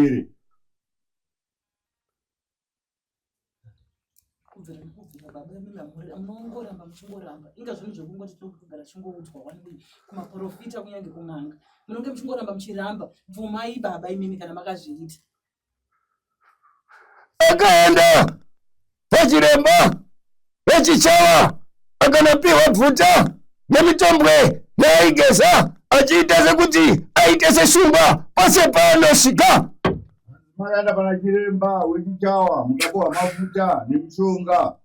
pwere. Baba munongoramba muchingoramba inga zvinhu zvekungoti tokugara chingoudzwa wani kumaprofita kunyange kun'anga munonge muchingoramba muchiramba bvumai baba imimi kana makazviita. Akaenda pachiremba vechichava akanapiwa bvuta nemitombwe yaaigeza achiita sekuti aite seshumba pase paanosvika. Makaenda pana chiremba wechichawa mukapiwa mafuta nemushonga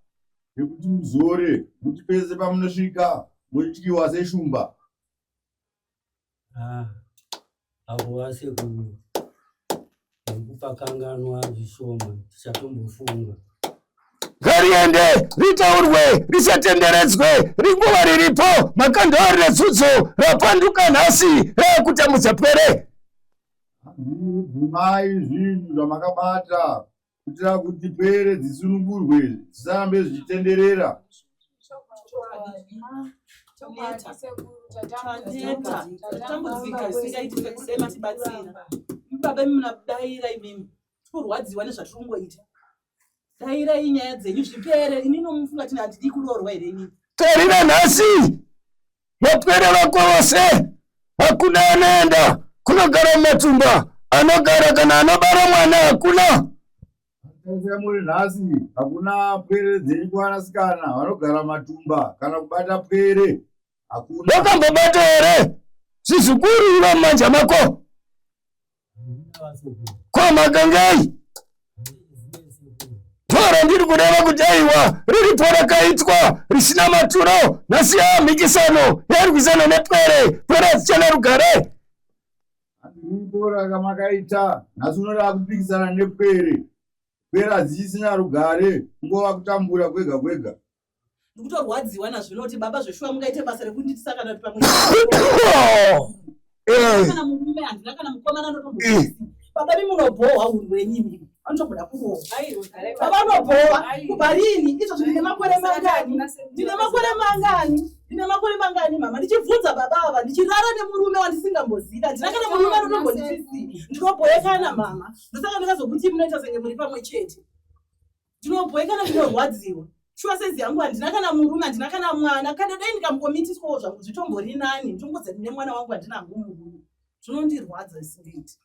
yekuti muzore kuti pese pamunosvika muchityiwa seshumba. Avo vasekuru nekupakanganwa zvishoma tichatombofunga. Ngariende ritaurwe risatenderedzwe ringuva riripo makandori netsutsu rapanduka nhasi rakutamudza pwere. Bvumai zvinhu zvamakabata kuitira kuti pwere dzisunungurwe dzisarambe zvichitenderera. Tambudzika isingaiti sekusema tibatsira. Baba munabaira imimi kurwadziwa nezvatirungoita. Daira inyaya dzenyu zvipere inini nomufunga tina handidi kuroorwa here inini. Tarira nhasi vapwere vako vose hakuna anoenda kunogara mumatumba anogara kana anobara mwana hakuna. Pese muri nhasi hakuna pwere dzenyu kuvanasikana vanogara matumba kana kubata pwere hakuna. Wakambobata here zvizukuru iva mumanja mako kwamagangai tora ndiri kureva kuti aiwa riripo rakaitwa risina maturo nhasi mhikisano yarwisana nepwere pwere hadzichana rugare. Riripo rakamakaita nhasi unoda kupikisana nepwere pwere hadzichisina rugare kungova kutambura kwega kwega. Ndikutorwadziwa nazvinoti baba zveshuwa mungaite basa rekunditisa kana kuti pamwe kana murume handina kana mukomana ndotomboisi baba mimunobhohwa uri wenyimi anotobuda kurohwa baba unobhohwa kubva rini izvozvo ndine makore mangani ndine makore mangani mama ndichibvunza baba ava ndichirara nemurume wandisingamboziva handina kana murume anotombonditisi ndinobhoyekana mama ndosaka ndikazokuti munoita senge muri pamwe chete ndinobhoyekana ndinorwadziwa shuwa sezi yangu handina kana murume handina kana mwana kana dai ndikamukomitiswawo zvangu zvitombori nani ndingodza ndine mwana wangu handina hangu murume zvinondirwadza isingaiti.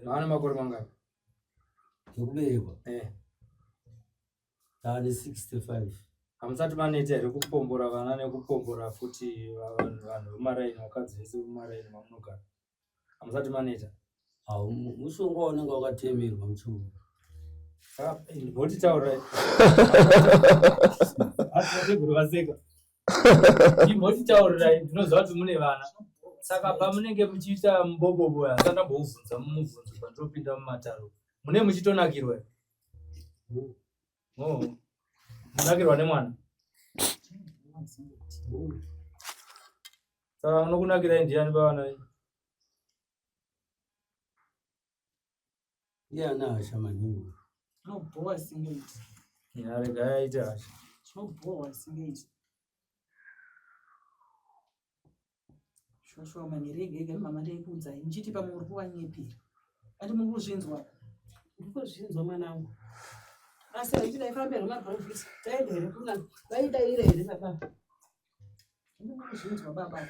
Maana makore mangani Ndikuberekwa tane 65. hamusati maneta here kupombora vana nekupombora futi vanhu vemaraini vakadzi vese vemaraini vamunogara hamusati maneta? Mushonga wananga wakatemerwa muchuru ndotitaurai vaseka imbotitaurirai ndinoziva kuti mune vana saka pamunenge muchiita mubobobo hasana mbouvhunza mumubvunzo pandopinda mumataro mune muchitonakirwa munakirwa nemwana saka unokunakirai ndiani pavana venyu? iye ana hasha maningi Tinobhohwa isingaiti. Regai aite hasha. Tinobhohwa isingaiti. Shosho manirege mama ndikuudzai muchiti pamwe uri kuwanyepera ati muri kuzvinzwa ndikuzvinzwa mwana wangu asi haiti daifambirwa mabhrovhisi taenda here kuna vaidaira here baba muri kuzvinzwa baba.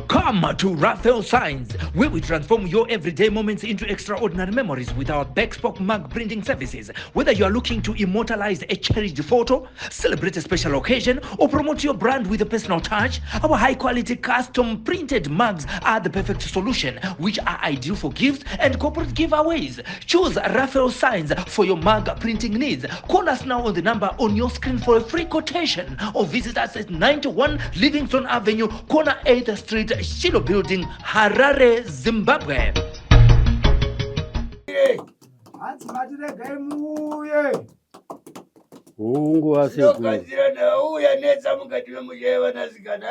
Come to Raphael Signs, where we transform your everyday moments into extraordinary memories with our bespoke mug printing services. Whether you are looking to immortalize a cherished photo, celebrate a special occasion, or promote your brand with a personal touch, our high-quality custom printed mugs are the perfect solution, which are ideal for gifts and corporate giveaways. Choose Raphael Signs for your mug printing needs. Call us now on the number on your screen for a free quotation, or visit us at 91 Livingston Avenue, corner 8th Street, Shilo Building, Harare, Zimbabwe. Mungu asekuru. Uya netsa mukati memusha vanasikana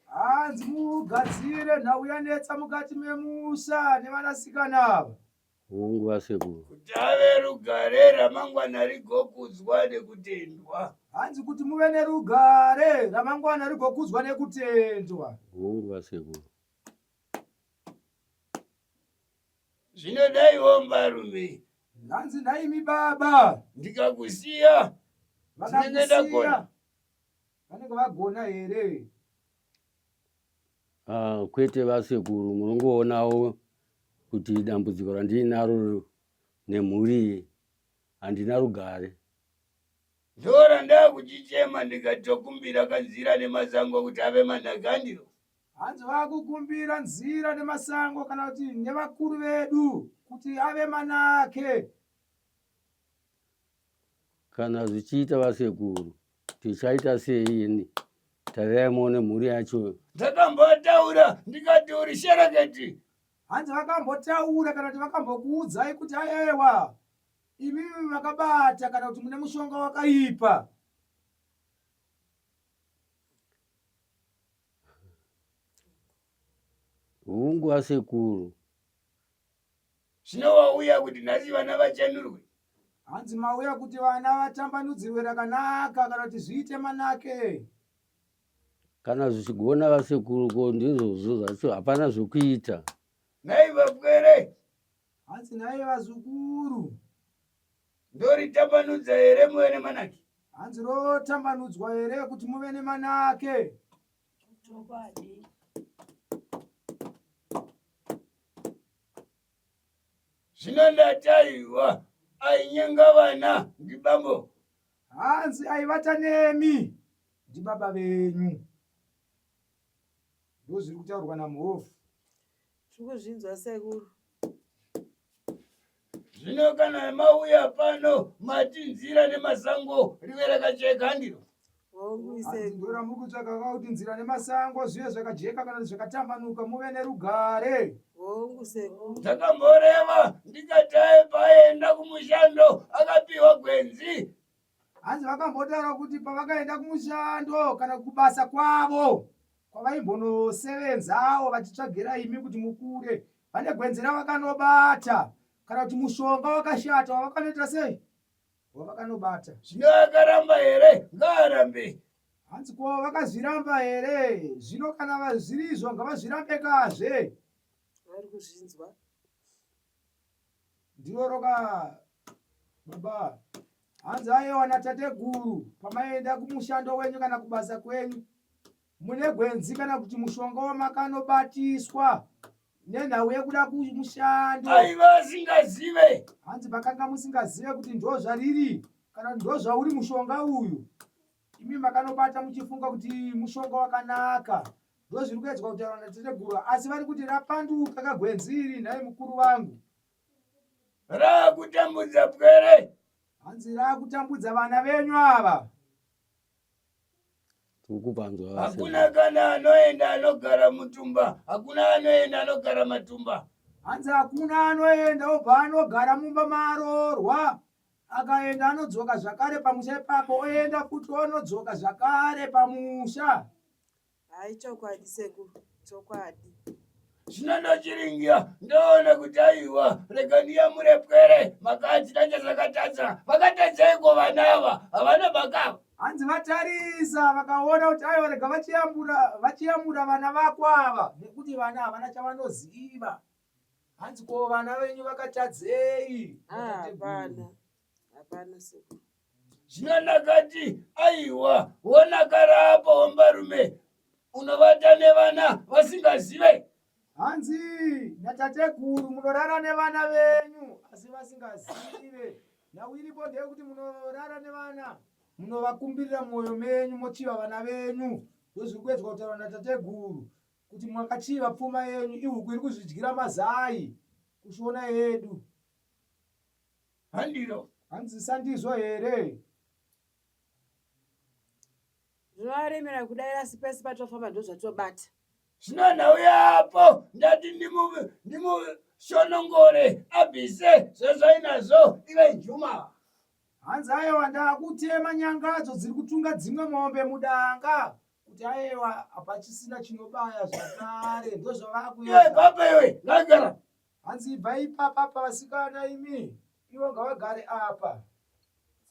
hanzi mugadzire nhauya netsa mukati memusha nevanasikana ava. Mungu asekuru. Kuti ave rugare ramangwana rigokudzwa nekutendwa. Hanzi kuti muve nerugare ramangwana rigokudzwa nekutendwa. Mungu asekuru. Zvinodaiwo mbarume. Hanzi ndaimi baba. Ndikakusiya. Vakakusiya. Vanenge vagona here? Kwete vasekuru, munongoonawo kuti dambudziko randinaro nemhuri handina rugare. Ndora ndakuchichema ndikatokumbira kanzira nemasango kuti ave manhakandiro. Hanzi vakukumbira nzira nemasango kana kuti nevakuru vedu kuti ave manake. Kana zvichiita vasekuru, tichaita sei? Tarirai muone mhuri yacho. Ndakambotaura ndikati uri shereketi. Hanzi vakambotaura kana kuti vakambokuudzai kuti aiwa imi makabata kana kuti mune mushonga wakaipa. Hungu vasekuru. Zvino wauya kuti nhasi vana vachanurwe. Hanzi mauya kuti vana vatambanudzirwe rakanaka kana kuti zviite manake. Kana zvichigona vasekuru, ko ndizvozvo zvacho hapana zvokuita. Nhai vapwere. Hanzi nhai vazukuru. Ndoritambanudza here muve nemanake? Hanzi rotambanudzwa here kuti muve nemanake? Chokwadi. Zvino ndataiwa ainyenga vana ndibambo. Hanzi aivata nemi ndibaba venyu. Ndozviri kutaurwa namuhovhu. Tikuzvinzwa sekuru. Zvino kana mauya pano mati nzira nemasango rive rakajeka ndiro. Hanzi ndora muri kutsvaka kuti nzira nemasango zvive zvakajeka kana zvakatambanuka muve nerugare. Ndakamboreva ndikati paenda kumushando akapiwa gwenzi. Hanzi vakambotaura kuti pavakaenda kumushando kana kubasa kwavo kwavaimbonosevenzawo vachitsvagira imi kuti mukure, vane gwenzi ravakanobata kana kuti mushonga wakashata wavakanoita sei? Wavakanobata. Zvino akaramba here? Ngaarambe. Hanzi ko vakazviramba here? Zvino kana zvirizvo ngavazvirambekazve. Vari kuzvinzwa. Ndiro roka baba. Hanzi aiwa natateguru pamaenda kumushando wenyu kana kubasa kwenyu mune gwenzi kana kuti mushonga wamakanobatiswa nenhau yekuda kumushando. Aiva asingazive. Hanzi pakanga musingazive kuti ndo zvariri kana ndo zvauri mushonga uyu. Imi makanobata muchifunga kuti mushonga wakanaka. Ndo zviri kuedzwa kutaura natateguru, asi vari kuti rapanduka kagwenzi iri, nhai mukuru vangu. Raakutambudza pwere. Hanzi raakutambudza vana venyu ava. Hakuna kana anoenda anogara mutumba, hakuna anoenda anogara matumba. Hanzi hakuna anoenda obva anogara mumba maroorwa, akaenda anodzoka zvakare pamusha ipapo, oenda futi onodzoka zvakare pamusha. Hai, chokwadi sekuru, chokwadi. Zvino ndochiringira ndoona kuti aiwa rega ndiyamure pwere makati ndachazakatadza. Vakatadzaiko vana ava? Havana bakava. Hanzi vatarisa vakaona kuti aiwa rega vachiyamura vana vako ava nekuti vana havana chavanoziva. Hanzi ko vana venyu vakatadzei? Hapana, hapana sekuru. Zvino ndakati aiwa wonakara apo wambarume unovata nevana vasingazive. Hanzi natateguru munorara nevana venyu asi vasingazive. Nhau iripo ndeyekuti munorara nevana munovakumbirira mwoyo menyu mochiva vana venyu. Ndozviri kuedzwa kutaura natateguru kuti mwakachiva pfuma yenyu, ihuku iri kuzvidyira mazai kushona yedu. Handiro. Hanzi sandizvo here? Zvinovaremera kudai asi pese patofamba ndo zvatobata. Zvino nhau yapo ndati ndimushonongore abvise zvezvainazvo ive njuma. Hanzi aiwa ndakutema nyangadzo dziri kutunga dzimwe mombe mudanga kuti aiwa hapachisina chinobaya zvakare, ndozvavakuita. Baba iwe ngagara. Hanzi ibvai ipapa vasikana imi, ivo ngavagare apa.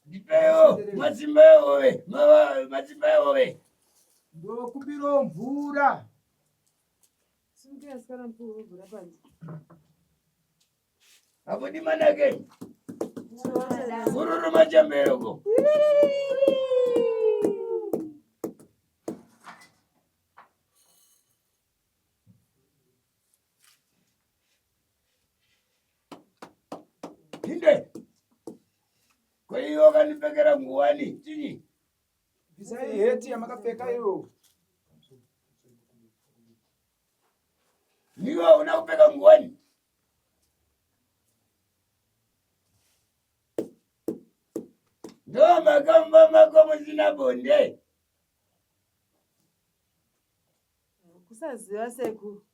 Ndipewo madzimba ehove, madzimba ehove. Ndokumbirawo mvura. Simukira sikana mukuru wogura panze. Abudi manake. Ururu majambero. Hinde. Kwa hiyo kanipekera nguwani chini. Bisa heti amakapfeka yo. Niwa unakupeka nguwani. Ndo makamba makomo zina bonde. Kusaziwa sekuru.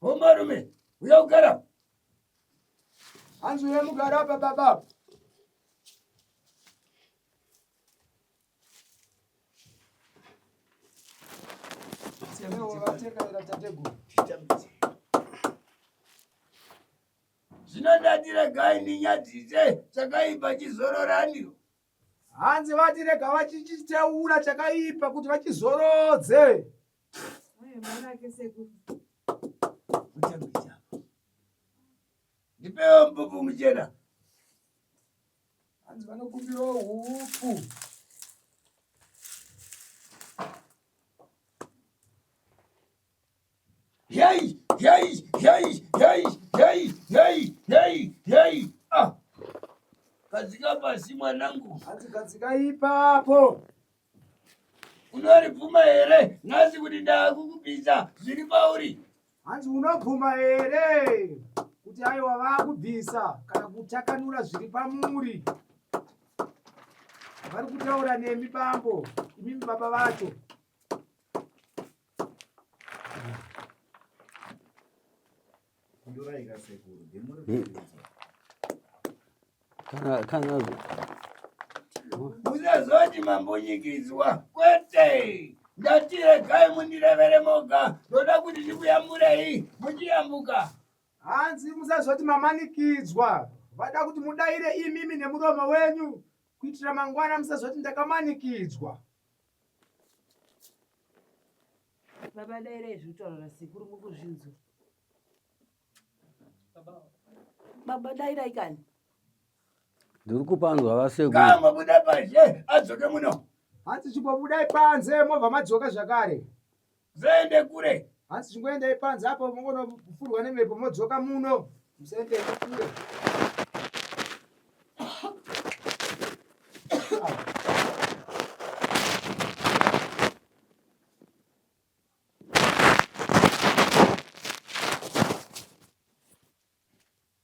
Homarume, uyaugara. Hanzi uyemugara apa baba. Zvinondatira gai ninyadzise chakaipa chizororaniro. Hanzi vatirega vachichitaura chakaipa kuti vachizorodze. Ndipewo mpupu muchena. Hanzi vanokumbirawo hupu. Yai. Ah. Kadzika pasi mwanangu. Hanzi kadzika ipapo. Unoripfuma here? Nhasi kuti ndakukubvisa zviri pauri. Hanzi unobvuma here kuti aiwa vakubvisa kana kutakanura zviri pamuri. Vari kutaura nemi bambo, imimi baba vacho. Kana Musazoti mambonyikidzwa kwete. Ndatiregai mundirevere moga. Ndoda kuti ndikuyamurei muchiyambuka. Hanzi musazoti mamanikidzwa. Vada kuti mudaire imimi nemuromo wenyu kuitira mangwana musazoti ndakamanikidzwa. Baba daire zvitaura sekuru mukuzvinzwa. Baba daire ikani. ndiri kupanzwa vasekuru. Kama buda pashe adzoke muno. Hanzi chimbobudai panze movha madzoka zvakare. Zende kure. Hanzi chingoendai panze apo mungonofurwa nemhepo modzoka muno. Musaendei kure.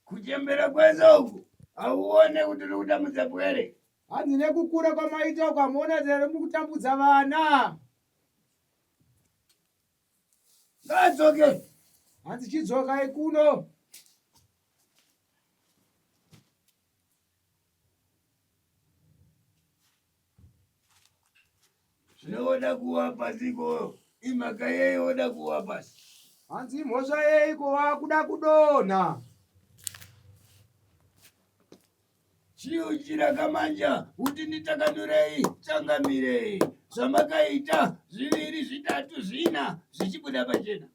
Kuchembera kwezo uku auone kuti uri kutambudza pwere. Hanzi nekukura kwamaita ukamuona zere mukutambudza vana. Ngadzoke. Hanzi chidzokai kuno. Zvinoda kuwa pasiko imhaka yeyoda kuwa pasi. Hanzi mhosva yeiko wakuda kudonha. Chiuchira kamanja kuti nditakanurei tsangamirei. Zvamakaita zviviri zvitatu zvina zvichibuda pachena.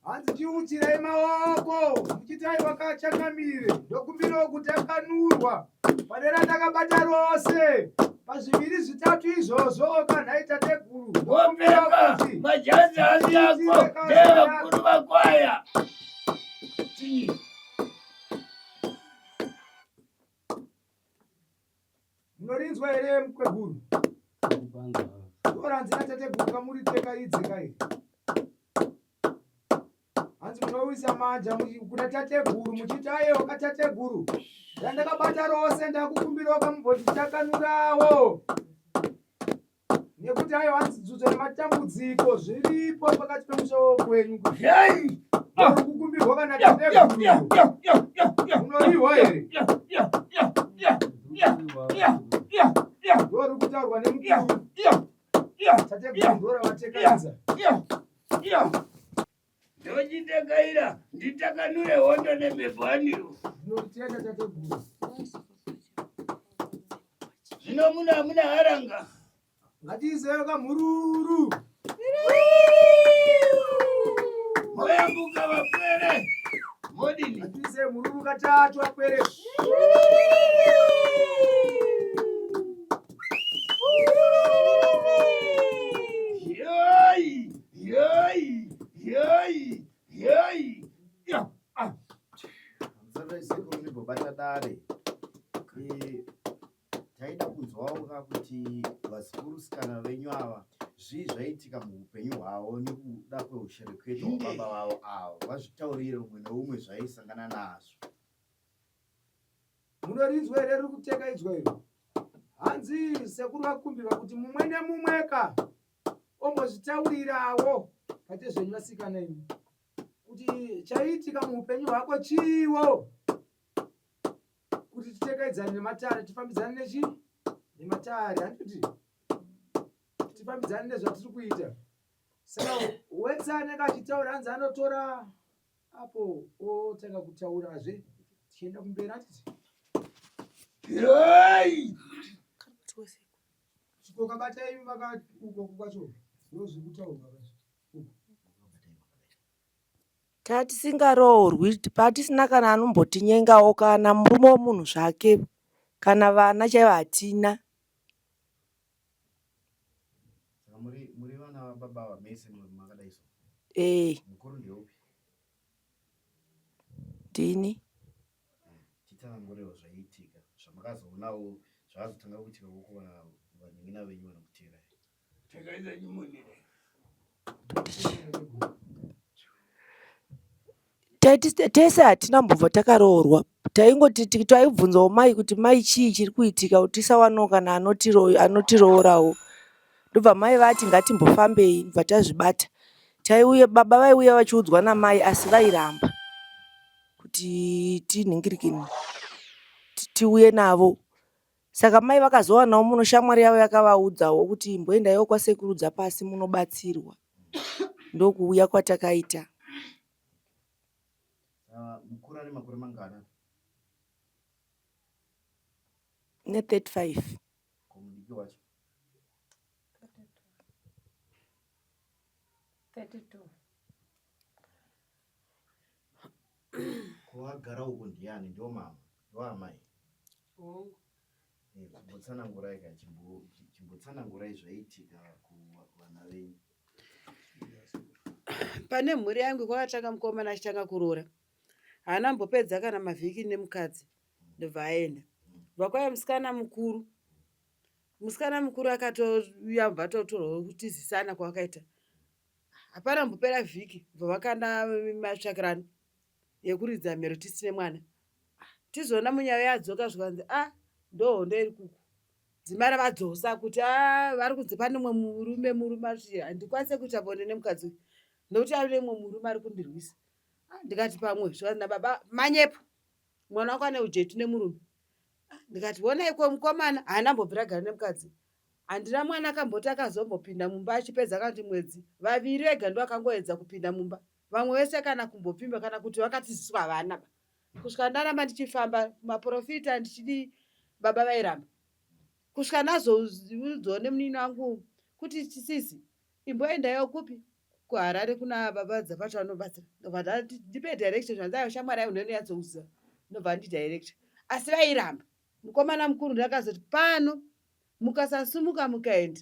Hanzi chiuchirai maoko muchitai wakachangamire ndokumbirawo kutakanurwa padera takabata rose pazviviri zvitatu izvozvo kanhaita teguru Wopeka majazi hasi yako ndevakuru vakwaya. Chinyi. munorinzwa here mukweguru oranzira tateguru kamuriteka idze kai. Hanzi munowisa manja kuna tateguru muchiti aiwa katateguru ndandakabata rose ndakukumbirawo kamumbonditakanurawo nekuti aiwa hanzi dzudzo nematambudziko zviripo pakati pemusoro wenyu Yai. uri kukumbirwa kana tateguru munoriwa here ndori kutaurwa nemukuru tateguru ndoravatekaidza. Ndochitekaira nditakanure hondo nemhepo haniro. Ndinotenda tateguru. Zvino muna haranga. Ngatizeyo kamhururu. Moyambuka vapwere. Modi matatu apere. Yoi, yoi, yoi, yoi. Ya, ah. Mzara sekuru nibobata dare. Taida kunzwawo kuti vasikurusikana venyu ava zvaitika muupenyu hwavo nekuda kweuchereketo hwababa vavo avo, vazvitaurire umwe neumwe zvaaisangana nazvo. Munorinzwa here riri kutekaidzwa iro? Hanzi sekuru vakumbirwa kuti mumwe nemumweka ombozvitaurirawo pate zvenyu vasikana imi kuti chaitika muupenyu hwako chiwo, kuti titekaidzane nematare, tifambidzane nechi nematare, handiti tifambidzane nezvatiri kuita. Saka wetsane kachitaura hanzi anotora apo otanga kutaurazve tichienda kumberi, handiti Yoi. chikokabatai uko kwacho ndozviri kutaurwa tatisingaroorwi patisina kana anombotinyengawo, kana murume womunhu zvake, kana vana chaivo hatina. Saka muri vana vababa vamese makadai so. Mukuru ndeupi? Ndini. Titsanangurewo zvaiitika zvamakazoonawo zvazotanga kuitika kuko vanengina venyu vanokutera. Takaisa nyimonire. Tese hatina mbobva takaroorwa, taingoti taibvunzawo mai kuti mai chii chiri kuitika kuti tisawanawo kana anotiroorawo. Ndobva mai vati ngatimbofambei, bva tazvibata. Baba vaiuya vachiudzwa namai asi vairamba kuti tinhingirike tiuye navo. Saka mai vakazowanawo muno shamwari yavo yakavaudzawo kuti imboendaiwo kwasekurudza pasi munobatsirwa. Ndokuuya kwatakaita. Mukuru ane makore mangana? 35. Komudiki wacho? 32. Kwagara uko ndiani? Ndio mama? Ndio amai? Chimbotsanangurai chimbotsanangurai zvaiitika kuvana venyu. Pane mhuri yangu kwakatanga mukomana achitanga kuroora, haana mbopedza kana mavhiki nemukadzi ndobva aenda. Vakwaya musikana mukuru akatouya bva totorwa kutizisana kwakaita. Hapana mbopera vhiki bva vakanda matsvakirano yekuridza mhero tisine mwana. Tizoona munyaya yadzoka zvikanzi ndohondo iri kuku. Dzimara vadzosa kuti vari kunzi pane mumwe murume ati handikwanise kuita bonde nemukadzi uyu nokuti ane mumwe murume ari kundirwisa. Ndikati pamwe zvikanzi nababa manyepo mwana wako ane ujetu nemurume. Ndikati wonaiko mukomana haana mbobvira gara nemukadzi. Handina mwana akamboti akazombopinda mumba achipedza akati mwedzi vaviri vega ndo akangoedza kupinda mumba. Vamwe vese kana kumbopimba kana kuti vakatiziswa vana. Kusvika ndaramba ndichifamba kumaprofita ndichidi baba vairamba. Kusvika nazoudzwa nemunini wangu kuti sisi imboendaiwo kupi kuHarare kuna baba dzapata vanobatsira. Ndobva ndati ndipe direction zvanzayo shamwari yangu ndinoyatsokuziva. Ndobva ndidirector. Asi vairamba. Mukomana mukuru ndakazoti pano mukasasumuka mukaenda.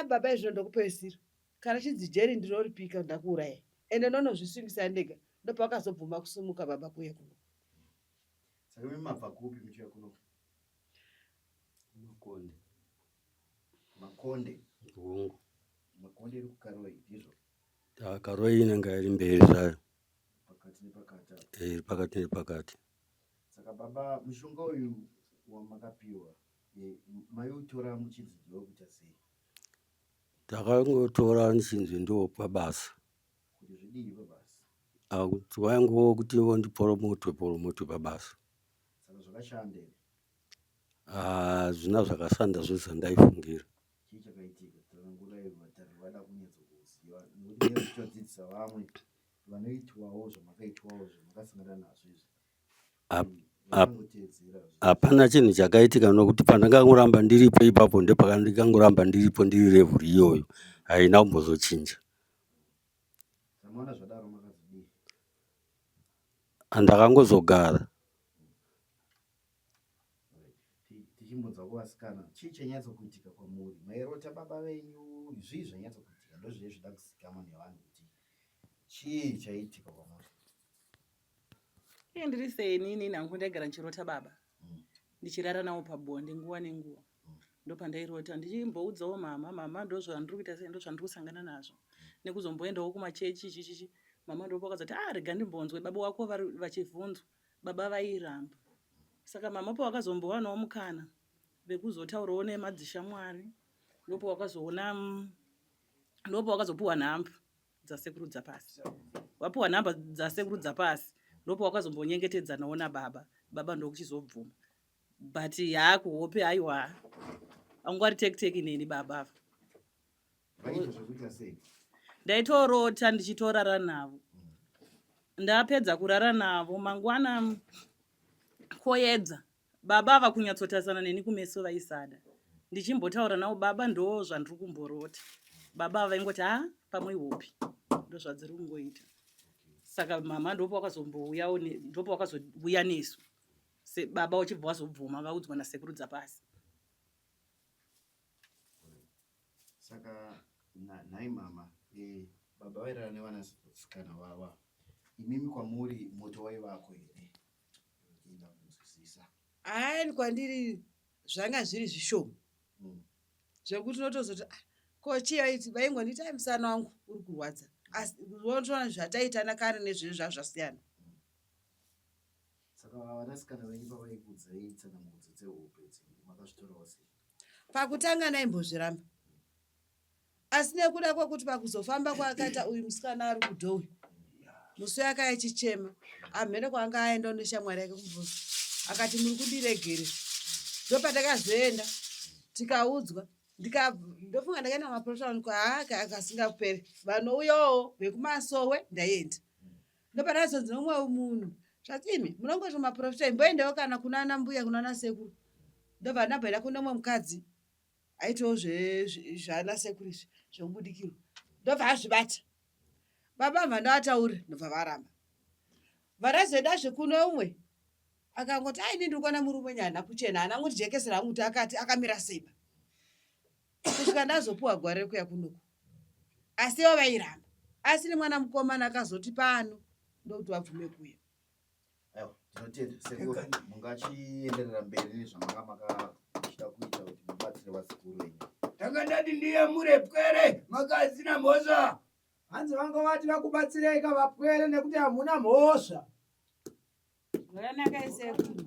Baba izvo ndokupedzisira. Kana chinzi jeri ndinoripika ndakuuraya. Ende ndonozvisvingisa ndega. Ndobva vakazobvuma kusumuka baba kuya kuno. Saka mimabva kupi muchiya kuno? Makonde. Makonde iri kukaroi ndizvo? Karoi inenge iri mberi zvayo. Pakati nepakati. Pakati nepakati. Saka baba mushonga uyu wamakapiwa maiutora muchinzi kuita sei? Takangotora nichinzi ndopa basa. Kuti zvidii pabasa? Waingowo kuti ndiporomotwe pabasa. Saka zvakashanda here? Zvina zvakashanda zvose ndaifungira. Chii chakaitika? Tsanangurai vatari vada kunyatsokuziva nokuti nezvichodzidzisa vamwe vanoitwawo zvamakaitwawo zvamakasangana nazvo izvi. Hapana chinhu chakaitika nokuti pandakangoramba ndiripo ipapo ndepandikangoramba ndiripo ndiri level iyoyo. Haina kumbozochinja. Zvamaona zvadaro makazodii? andakangozogara. Tichimbonzwa kuvasikana chii chanyatsokuitika kwamuri mairota baba venyu? Zvii zvanyatsokuitika ndozvinenge zvida kuzikamwa nevanhu kuti chii chaitika kwamuri. Ndiri seni nangu ndaigara ndichirota baba ndichirara nawo pabonde nguva nenguva. Ndopandairota ndichimboudzawo mama ndozvandiri kuita sei, ndozvandiri kusangana nazvo, nekuzomboendawo kumachechi chichichi. Mama ndipo akazoti rega ndimbonzwe baba wako vachivhunzwa. Baba vairamba. Saka mama po akazombowanawo mukana vekuzotaurawo nemadzishamwari. Ndipo wakazopuwa nhamba dzasekuru dzapasi. Wapuwa nhamba dzasekuru dzapasi ndipo wakazombonyengetedzanawo nababa. Baba ndokuchizobvuma. But yakuhope aiwa angwari teki neni baba. Vaita zvekuita sei? Ndaitorota ndichitorara navo. Ndapedza kurara navo mangwana koedza baba ava kunyatsotasana neni kumeso vaisada. Ndichimbotaura navo baba ndo zvandiri kumborota. Baba vaingoti pamwe hopi ndozvadziri kungoita. Saka mama ndopo wakazombouyao ndopo wakazouya nesu. Baba uchibva wazobvuma vaudzwa nasekuru dzapasi. Saka nhai mama, baba vairara nevanasikana vava. Imimi kwamuri moto waivako here? Ndinoda kunzwisisa. Kwandiri zvanga zviri zvishoma zvekuti unotozoti kochii vaingondita musana wangu uri kurwadza, asi unotoona zvataitana kare nezvinhu zvasiyana. Saka vanasikana venyu pavaikuudzai tsanangudzo dzehope makazvitorawo sei? Pakutanga ndaimbozviramba, asi nekuda kwokuti pakuzofamba kwakaita uyu musikana ari kudhowe musi yakaichichema amhere kwanga aenda neshamwari yake kumvura akati muri kudiregere. Ndopatakazoenda tikaudzwa ndofunga ndakaenda maprofessional akasingaperi vanouyawo vekumasowe ndaenda. Ndopatakazonzi nomwe munhu zvatimi munongoti maprofessional mboendawo kana kuna ana mbuya kuna ana sekuru. Ndobva ndabvaenda kune mumwe mukadzi aitawo zvana sekuru izvi zvekubudikirwa. Ndobva azvibata baba mandavataure ndobva varamba. Varazoendazve kuno umwe akangoti ini ndiri kuona murume nyana kuchena ana kuti jekesera hangu kuti akati akamira seiba kusvika ndazopuwa gware rekuya kunoko. Asi ivo vairamba. Asi nemwana mukomana akazoti pano ndokuti wabvume kuya. Aiwa, ndinotenda sekuru mungachienderera mberi nezvamanga makachida kuita kuti mubatsire vazukuru venyu. Takandati ndiyamure pwere makazina mhosva. Hanzi vanga vati vakubatsirei vapwere nekuti hamuna mhosva. Zvakanaka isekuru.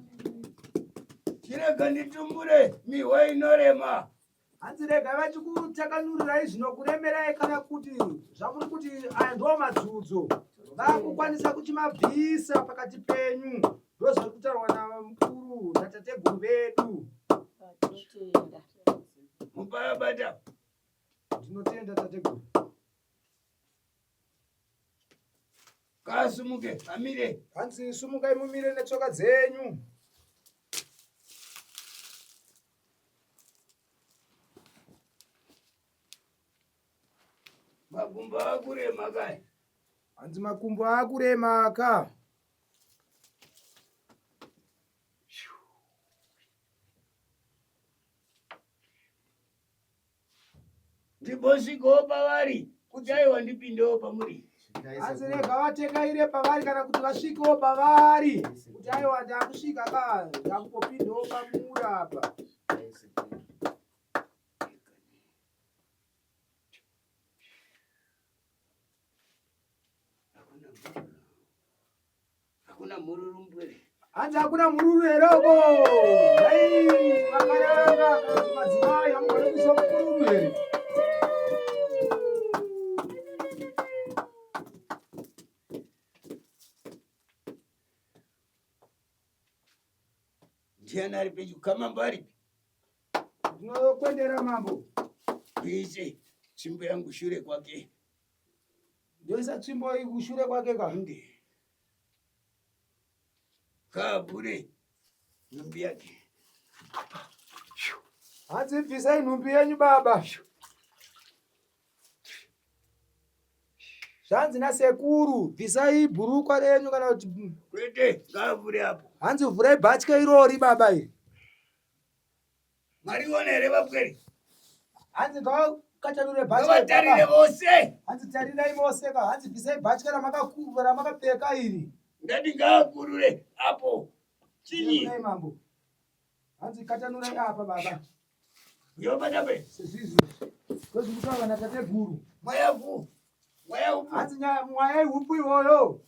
Chirega nditumbure mihwa inorema. Hanzi rega vachikutakanurirai zvinokuremerai kana kuti zvamuri kuti aya ndo madzudzo vakukwanisa kuchimabvisa pakati penyu. Ndozvari kutaurwa namukuru natateguru vedu. Mubayabata. Ndinotenda tateguru. Kasumuke amire. Hanzi sumukai mumire netsoka dzenyu. Makumbo akurema kai. Hanzi makumbo akurema ka. Ndibosvikawo pavari kuti aiwa ndipindewo pamuri. Hanzi rega vatengaire pavari kana kuti vasvikewo pavari kuti aiwa ndakusvika ka ndakupindawo pamuri apa. Hakuna mururu mbwere. Hanzi hakuna mururu heroko. Hai vakaranga madzimai hamugone kuisa mururu here. Ndiani ari pedyo kamambo aripi? Ndinokwendera mambo. Kuise tsvimbo yangu shure kwake. Ndoisa tsvimbo iyi kushure kwake ka. Kabure nhumbi yake. Hanzi bvisai nhumbi yenyu baba. Zvanzi nasekuru, bvisai bhurukwa renyu kana kuti kwete ngavhure apo. hanzi vhurai bhatya irori baba iri. Mariona here vapwere. Hanzi ngavakatanure Ngavatarire vose. hanzi tarirai mose ka. Hanzi bvisai bhatya ramakapfeka iri. Ngati ngavakurure apo. Chinyi. Mambo. Hanzi katanurai apa baba. Yobata pe. Sezvizvi. Kwezvikutaura natateguru. Mwayavu. Hanzi mwaya ihupu iwoyo.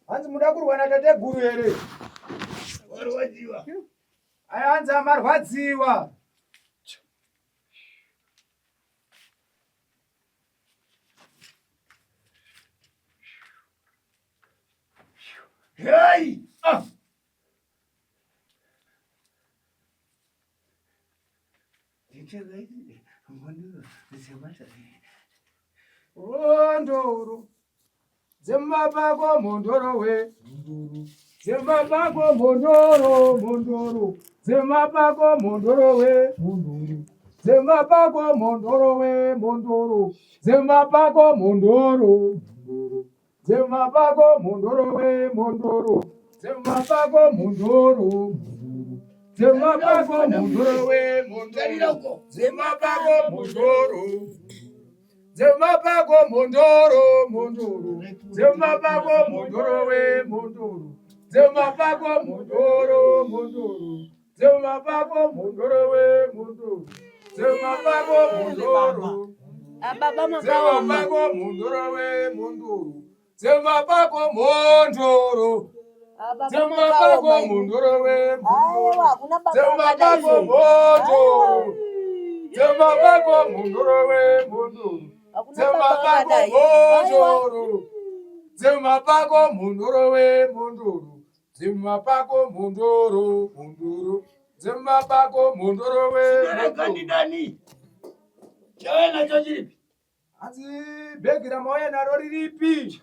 Hanzi muda kurwa natateguru here. Warwadziwa. Aya hanzi amarwadziwa. Hey! Ah! Mondoro. Zemapako mondoro we. Zemapako mondoro, mondoro. Zemapako mondoro we, mondoro. Zemapako mondoro we, mondoro. Zemapako mondoro, mondoro. Zemapako mondoro we, mondoro. Zemapako mondoro, mondoro. Zemapako mondoro we, mondoro. Zemapako mondoro. Zemapako mondoro, mondoro. Zemapako mondoro we, mondoro. Zemapako mondoro, mondoro. Zemapako mondoro we, mondoro. Zemapako mondoro. Zemapako mondoro we, mondoro. Zemapako mondoro. Zemapako mondoro we, mondoro. Zemapako mondoro. Zemapako mondoro we, mondoro. Zemapako mondoro. Zemapako mondoro we, mondoro. Zemapako mondoro, mondoro. Zemapako mondoro we, Kandidani. Chawana chojiripi. hanzi bhegi ramauya naro riripi.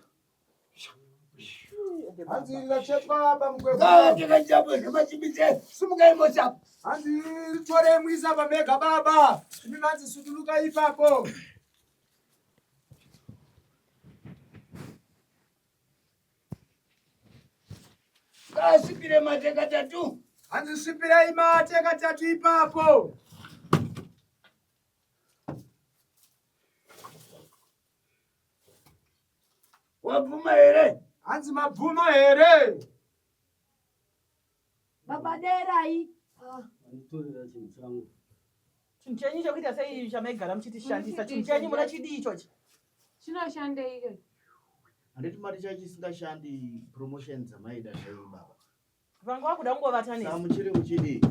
Hanzi rirachekwa pamugwegwe. Ngavachekachapwe zvemachibise. Sumukai mosapo. Hanzi ritore mwisa pamega baba. Imi manzi suduluka ipapo. Ngasipire mate katatu. Hanzi sipirai mate katatu ipapo. Wabvuma here. Hanzi mabvuma here. Baba derai. Nditorera chinhu changu. Chinhu chenyu chokuita sei chamaigara muchitishandisa? Chinhu chenyu muna chidii ichochi? Chinoshandeiko? Handiti mari chachisingashandi promotion dzamaida zvaivo baba. Vanga vakuda kungovata neni. Saka muchiri muchidii?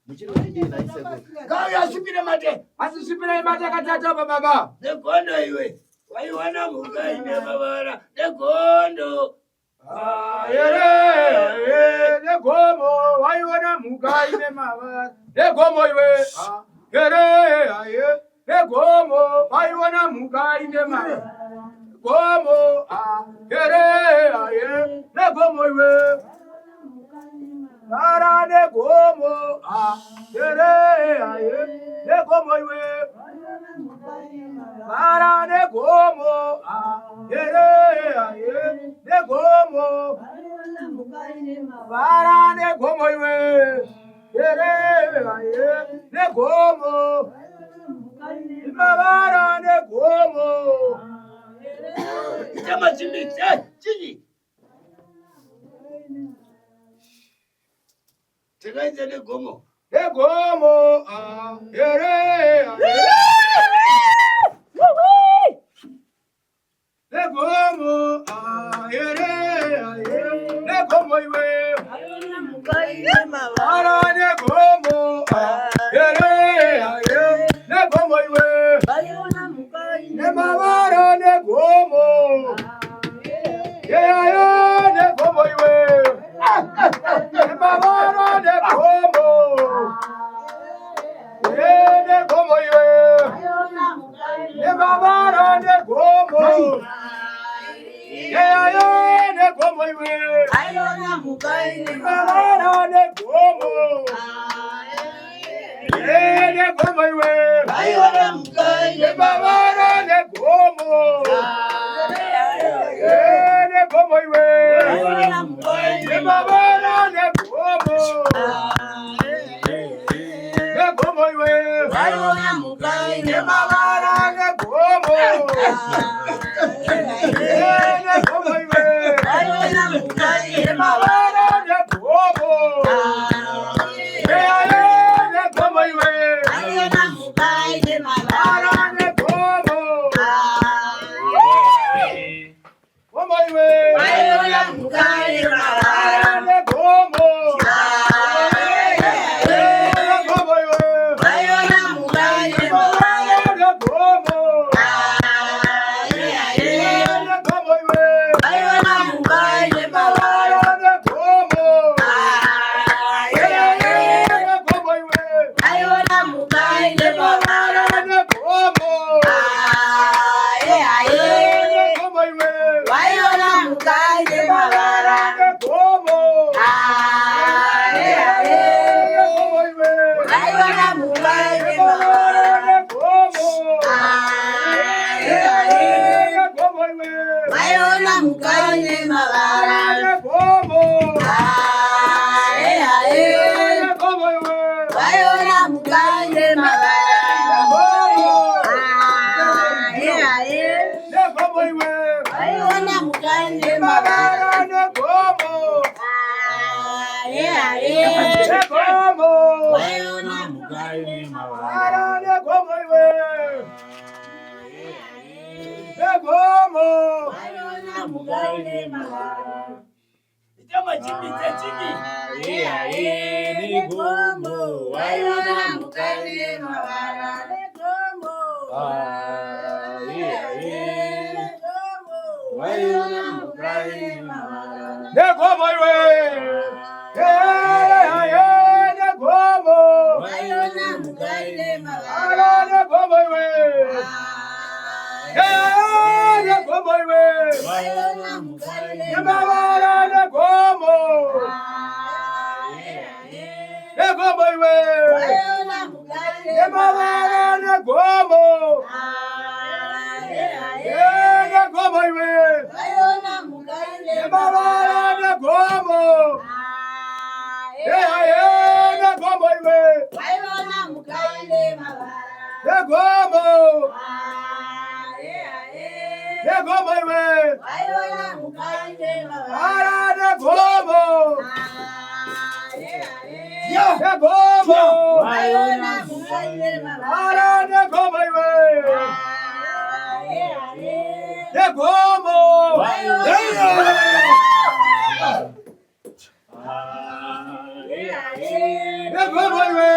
Muchiri muchidii naiseko? Ngavasipire mate. Hanzi sipirai mate katatu apa baba. Negondo iwe. Waiwana mhuka ine mavara. Negondo. Here, negomo, waiona mhuka ine mavara. Negomo iwe. Here, negomo, waiona mhuka ine mavara. Negomo, here, negomo iwe. Para negomo, here, negomo iwe. Para negomo, here, negomo. Para negomo iwe. Here, negomo. Imavara negomo. Chamachibise. Chinyi. Tekaite negomo. Negomo, here, negomo, here, negomo iwe. Para negomo, here, negomo iwe. Nemavara negomo, negomo iwe. Nemavara negomo, negomo. Negomo iwe. Ayona mugaine Mabara negomo. Negomo iwe. Ayona mugaine Mabara negomo. Negomo iwe. Ayona mugaine Mabara negomo. Negomo iwe. Ayona mugaine Mabara negomo. Negomo iwe. Ayona mugaine Mabara negomo. Negomo iwe. Ayona mugaine Mabara negomo. Gomo iwe. Ayona mugaine Mabara negomo. Negomo iwe. Ayona mugaine Mabara negomo. Negomo iwe. Ayona mugaine Mabara negomo. Negomo iwe. Ayona mugaine Mabara negomo. Negomo iwe. Ayona mugaine Mabara negomo. Negomo iwe. Ayona mugaine Mabara negomo. Negomo iwe. Ayona mugaine Mabara negomo. Negomo iwe. Ayona mugaine Negomo iwe. Ayona mugaine Mabara negomo. Negomo. Ayona mugaine Mabara negomo iwe. Negomo. Ayona mugaine Chama chipita chini. Negomo Ayona mugaine Negomo iwe. Negomo. Ayona mugaine Mabara negomo iwe. Negomo iwe. Ayona mugaine Mabara negomo. Negomo iwe. Ayona mugaine Mabara negomo. Negomo iwe. Ayona mugaine Mabara negomo. Negomo iwe. Ayona mugaine Negomo. Negomo iwe. Ayona mugaine Mabara negomo. Negomo. Ayona mugaine Mabara negomo iwe. Negomo. Negomo iwe.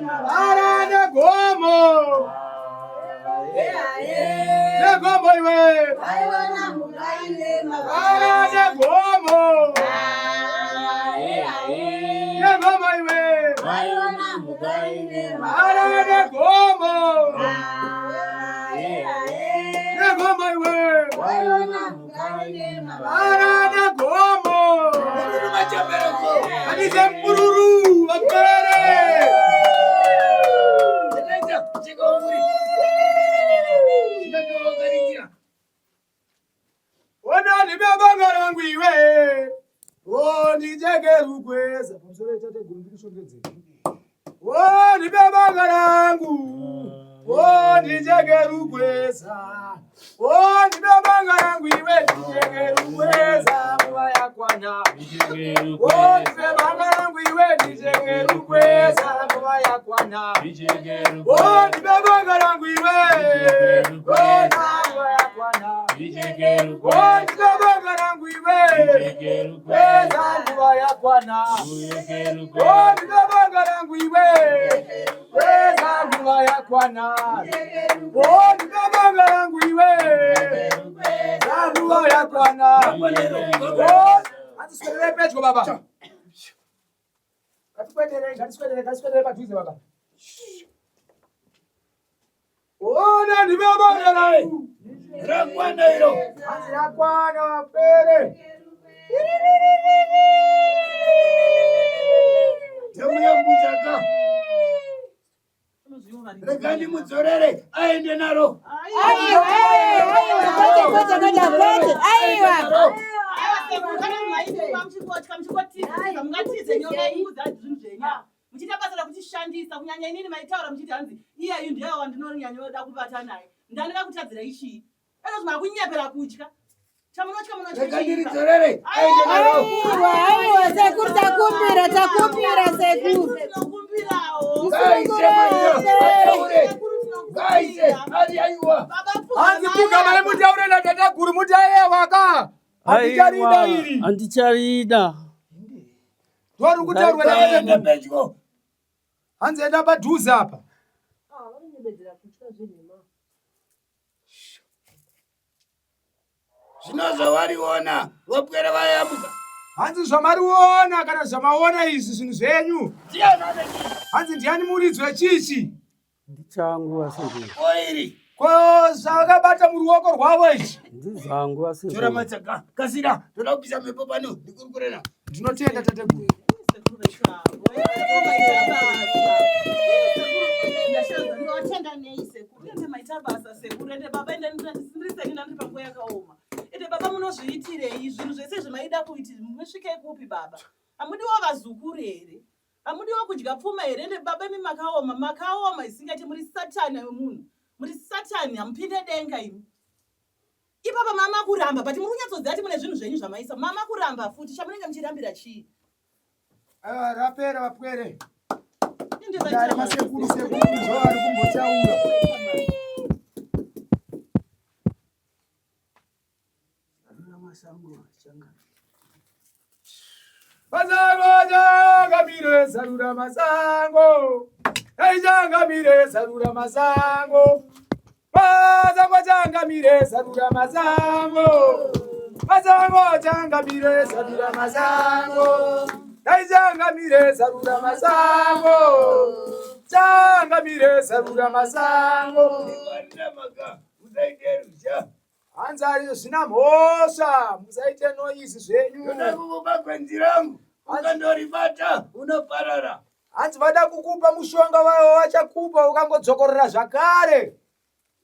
Mabara negomo. Negomo iwe. Ayona mugaine Mabara negomo. Negomo iwe. Ayona mugaine Mabara negomo. Negomo iwe. Ayona mugaine Mabara negomo. Machaberoko. Alize mpururu wapere. Chikaita chikaunguri. Chikatowakarikira. Ona libebanga rangu iwe. Ndijegerukweza. Pamusoro itate guru ndikushongedzera. Libebanga rangu. Ndijegerukweza. Libebanga rangu iwe. Ndijegerukweza nguva yakwana. Libebanga rangu iwe. Ndijegerukweza nguva yakwana. Libebanga rangu iwe. Nguva yakwana. Libebanga rangu iwe. Kweza nguva yakwana. Libebanga rangu iwe. Kweza nguva yakwana. Libebanga rangu iwe. Kweza nguva yakwana. Atisikwetere pedyo baba. Ngatikwetere padhuze baba. Ona ndibabona langu. Rakwana hilo. Hanzi yakwana wapere. Temu ya mbuchaka. Rekani mudzorere aende naro. muchitapasara kuchishandisa kunyanya inini maitaura muchiti hanzi iyeyu ndiye wandinonyanya oda kuvata naye ndanida kutadzira ichii anozvima kunyepera kutya chamunotya munotyachidzorere aende naro. Sekuru takumbira sekuru. Gaise ari aiwa. Hanzi kuga mai mutaure na tata guru mutaye waka. Andicharida iri. Andicharida. Tori kutaurwa na Aende pedyo. Hanzi enda padhuze apa. Zvinozovariona vopwera vayamuka. Hanzi zvamariona kana zvamaona izvi zvinhu zvenyu. Hanzi ndiani muridzi wechichi? Ndichangu asiri. Oiri. Ko zvakabata muruoko rwavo izvi. Ndizangu asiri. Tora matsaka. Kasira. Toda kupisa mhepo pano. Ndikurukurena. Ndinotenda tate guru. ndinotenda nei sekuru ende maita basa sekuru ende baba ende ndisindiseni nandiri panguva yakaoma ende baba munozviitirei zvinhu zvese zvemaida kuiti musvike kupi baba hamudiwo vazukuru here hamudiwo kudya pfuma here ende baba imi makaoma isingati muri satani wemunhu muri satani hamupinde denga imi ipapa mama kuramba but muri kunyatsoziva kuti mune zvinhu zvenyu zvamaisa mama kuramba futi chamunenge muchirambira chii Rapera vapwere. Ndari masekuru zvavari kumbotaura. Masango changamire sarura masango. Changamire sarura masango. Masango changamire sarura masango. Masango changamire sarura masango. Changamire sarura masango. Changamire sarura masango. Hanzi ari zvina mhosva musaite noisi zvenyu. Ndoda kukupa gwenzi rangu. Ukandoribata unoparara. Hanzi vada kukupa mushonga wavo vachakupa ukangodzokorera zvakare.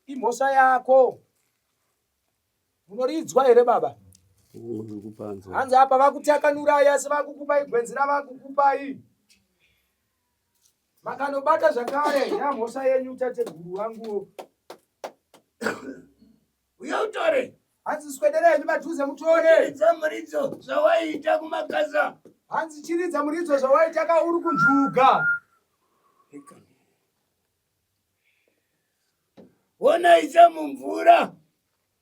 Imhosva yako. Munoridzwa here baba? Hanzi apa vakutakanurai asi vakukupai gwenzi ravakukupai. Makanobata zvakare yamhosva yenyu tate guru wangu. Uya utore. Hanzi swederei padhuze mutore. Chiridza muridzo zvawaiita kumakasa. Hanzi chiridza muridzo zvawaiita kauri kunjuga. Wonaisa mumvura.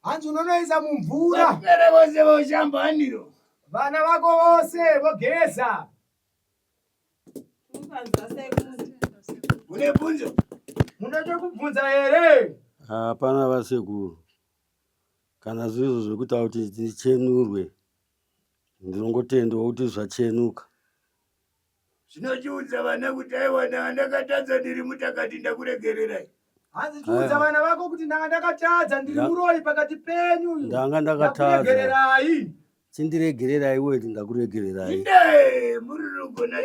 Hanzi unonoisa mumvura. Vapwere vose voshamba haniro. Vana vako vose vogeza. Mune bvunzo? Munoda kubvunza here? Hapana vasekuru. Kana zvizvo zvekuti kuti ndichenurwe ndinongotendawo kuti zvachenuka. Zvinochiudza vana kuti aiwa ndakatadza ndiri mutakati ndakuregererai. Hanzi chiudza vana vako kuti ndanga ndakatadza ndiri muroi pakati penyu. Ndanga ndakatadza. Chindiregererai iwe ndingakuregererai. Inde mururugona.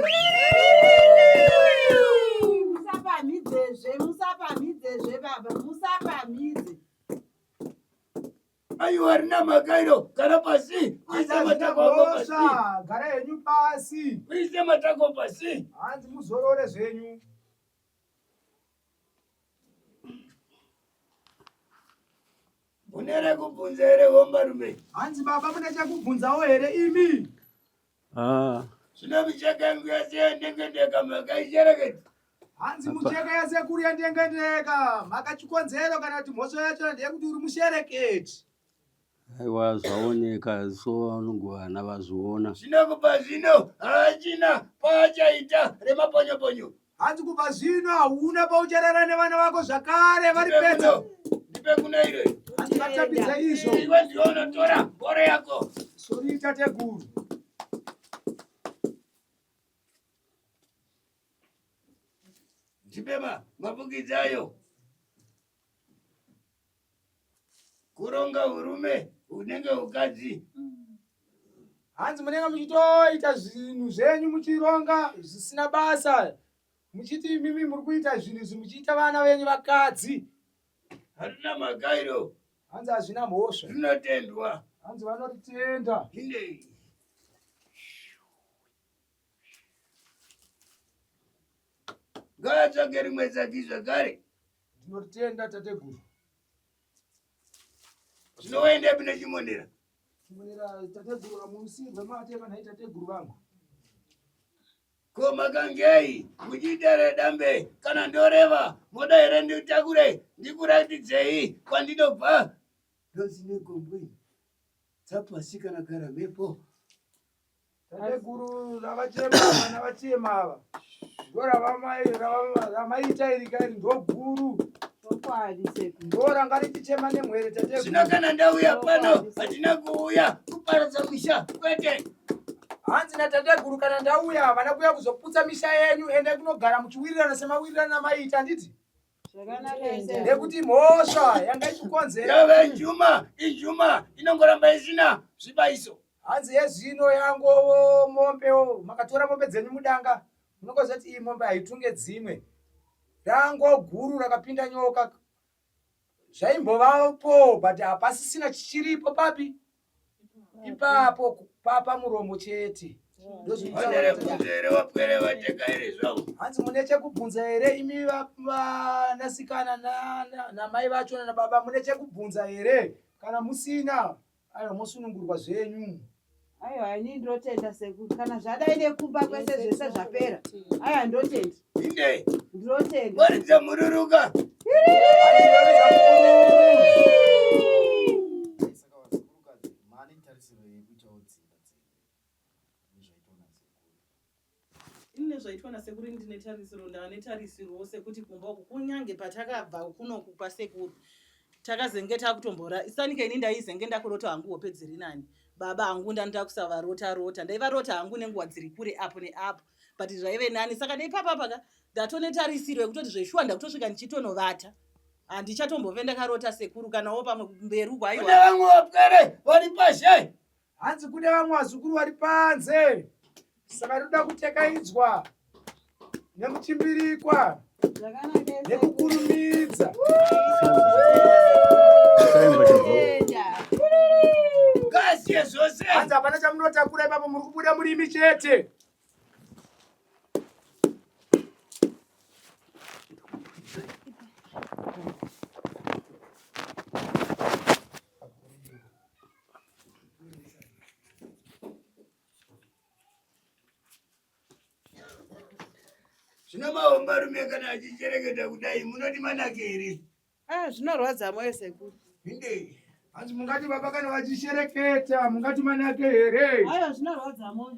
Musapamhidzezve baba, musapamhidze. Aiwa rina makairo kana pasi. Uise matako ako pasi. Gara henyu pasi. Uise matako pasi. Hanzi muzorore zvenyu. Munere kubvunza here vombarume? Hanzi baba mune chakubvunzawo here imi? Zvino micheka yangu yese yendengendeka makaichereketa. Hanzi mucheka yasekuru yendengendeka makachikonzero kana kuti mhosva yacho ndeyekuti uri mushereketi. Aiwa zvaoneka so vanongovana vazviona. Zvino kubva zvino hachina paachaita remaponyoponyo. Hanzi kubva zvino hauna paucherera nevana vako zvakare vari pedyo. Ndipe kuna iro. Hanzi vatambidza izvo. Iwe ndiwe unotora bhoro yako. Sori tate guru. Ndipema mabukidzi ayo. kuronga urume unenge ukadzi. Hanzi munenge muchitoita zvinhu zvenyu muchironga zvisina basa. Muchiti mimi muri kuita zvinhu izvi muchiita vana venyu vakadzi. Harina magairo. Hanzi hazvina mhosva. Zvinotendwa. Hanzi vanoritenda. Inde. Ngaatsvake rimwe zaki zvakare. Ndinoritenda tateguru. Zvinoende pine Chimonera. Chimonera tateguru amusirwe mate kana tateguru vangu. Ko makangei muchidere dambe kana ndoreva moda here nditakure ndikuratidzei kwandinobva. Ndozine gombwe. Tsapasi kana gara mepo. Tateguru ravachema ava. Ndora ramaita iri kari ndoguru. Ndora ngarichichema nemwere tateguru. Zvino kana ndauya pano hatina kuuya kuparadza misha kwete. Hanzi natateguru kana ndauya havana kuuya kuzoputsa misha yenyu ende kunogara muchiwirirana semawirirana maita handiti? Nekuti mhosva yanga ichikonzera. Yave injuma inongoramba isina zvibayiso. Hanzi yezvino yangovo mombewo makatora mombe dzenyu mudanga. Munongozoti iyi mombe haitunge dzimwe. Rango guru rakapinda nyoka. Zvaimbovapo but hapasisina chichiripo papi. Ipapo papa muromo chete. Hanzi mune chekubvunza here imi vanasikana namai vacho nababa mune chekubvunza here kana musina aiwa mosunungurwa zvenyu. Aiwa ini ndotenda sekuru kana zvadai nekumba kwese zvese zvapera. Aiwa ndotenda. Inde. Ndotenda. Waridza mururuka. Ine zvaitwa nasekuru ndine tarisiro ndane tarisiro sekuti kumba uku kunyange patakabva kunoku kwasekuru takazenge takutombora isanike ini ndaizenge ndakurota hangu hope dziri nani baba hangu ndanoda kusavarota ndaivarota hangu nenguva dziri kure apo neapo but zvaive nani saka neipapapaka ndatone tarisiro yekutoti zveshuwa ndakutosvika ndichitonovata handichatombove ndakarota sekuru kanawo pamwe mberi uko. Aiwa kune vamwe vapwere vari pashe. Hanzi kune vamwe vazukuru vari panze saka toda kutekaidzwa nemuchimbirikwa nekukurumidza. Ngasiye zvose. Hanzi hapana chamunotakura ipapo muri kubuda murimi chete. Zvino mahombarume kana achichereketa kudai munoti manake here? Zvinorwadza moyo sekuru. Inde. Hanzi mungati baba kana vachishereketa mungati manake here? Aiwa zvinorwadza moyo.